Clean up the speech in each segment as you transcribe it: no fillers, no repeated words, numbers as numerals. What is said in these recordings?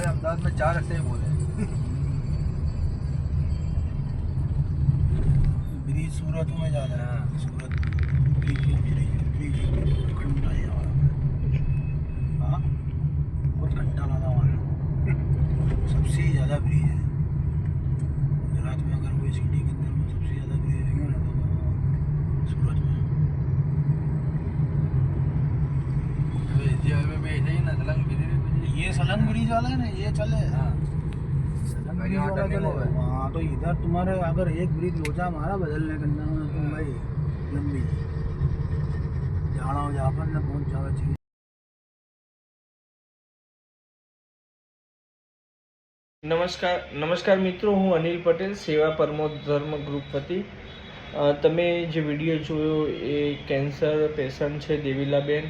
अहमदाबाद में 4 ऐसे ही बोले। ब्रिज सूरत में जा रहा है। सूरत ब्रिज घंटा हाँ बहुत घंटा लगा हुआ है। सबसे ज़्यादा ब्रिज है गुजरात में। अगर कोई सिटी के अंदर में सबसे ज़्यादा ब्रिज रहेंगे ना तो सूरत में। हाईवे पे ऐसे ही ना सलंग ब्रिज ये सलंग ब्रिज वाला है ना, ये चले। हाँ सलंग ब्रिज वाला चले। हाँ तो इधर तुम्हारे अगर एक ब्रिज लोचा हमारा बदलने करना है तो भाई लंबी जाना हो जहाँ पर ना पहुँच जाना चाहिए। નમસ્કાર મિત્રો, હું અનિલ પટેલ, સેવા પરમો ધર્મ ગ્રુપ વતી. તમે જે વિડીયો જોયો એ કેન્સર પેશન્ટ છે દેવીલાબેન.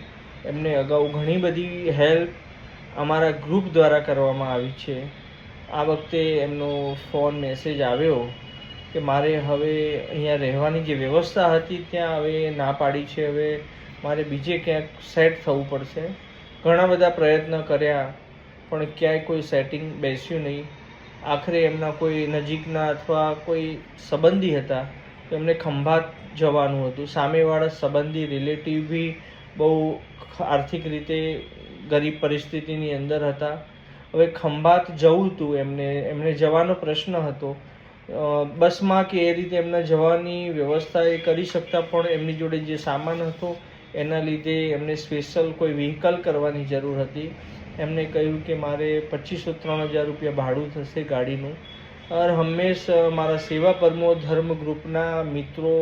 એમને અગાઉ ઘણી બધી હેલ્પ અમારા ગ્રુપ દ્વારા કરવામાં આવી છે. આ વખતે એમનો ફોન મેસેજ આવ્યો કે મારે હવે અહીંયા રહેવાની જે વ્યવસ્થા હતી ત્યાં હવે ના પાડી છે, હવે મારે બીજે ક્યાંક સેટ થવું પડશે. ઘણા બધા પ્રયત્ન કર્યા પણ ક્યાંય કોઈ સેટિંગ બેસ્યું નહીં. આખરે એમના કોઈ નજીકના અથવા કોઈ સંબંધી હતા તો એમને ખંભાત જવાનું હતું. સામેવાળા સંબંધી રિલેટિવ બી બહુ આર્થિક રીતે ગરીબ પરિસ્થિતિની અંદર હતા. હવે ખંભાત જવું હતું એમને જવાનો પ્રશ્ન હતો. બસમાં કે એ રીતે એમના જવાની વ્યવસ્થા એ કરી શકતા પણ એમની જોડે જે સામાન હતો એના લીધે એમને સ્પેશિયલ કોઈ વ્હીકલ કરવાની જરૂર હતી. એમને કહ્યું કે મારે 2500-3000 રૂપિયા ભાડું થશે ગાડીનું. હંમેશા મારા સેવા પરમો ધર્મ ગ્રુપના મિત્રો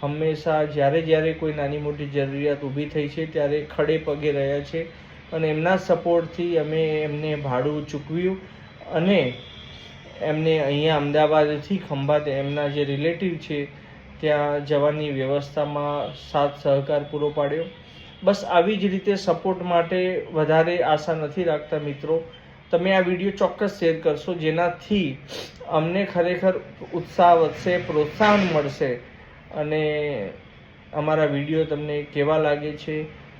હંમેશા જ્યારે કોઈ નાની મોટી જરૂરિયાત ઊભી થઈ છે ત્યારે ખડે પગે રહ્યા છે અને એમના સપોર્ટથી અમે એમને ભાડું ચૂકવ્યું અને એમને અહીંયા અમદાવાદથી ખંભાત એમના જે રિલેટિવ છે ત્યાં જવાની વ્યવસ્થામાં સાથ સહકાર પૂરો પાડ્યો. બસ આવી જ રીતે સપોર્ટ માટે વધારે આશા નથી રાખતા મિત્રો. તમે આ વિડીયો ચોક્કસ શેર કરશો જેનાથી અમને ખરેખર ઉત્સાહ વધશે, પ્રોત્સાહન મળશે. અને અમારા વિડીયો તમને કેવા લાગે છે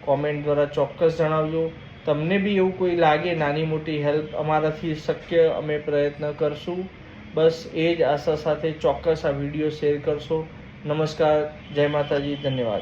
કોમેન્ટ દ્વારા ચોક્કસ જણાવજો. તમને બી એવું કોઈ લાગે નાની મોટી હેલ્પ અમારાથી શક્ય અમે પ્રયત્ન કરશું. બસ એ જ આશા સાથે ચોક્કસ આ વિડીયો શેર કરશો. નમસ્કાર, જય માતાજી, ધન્યવાદ.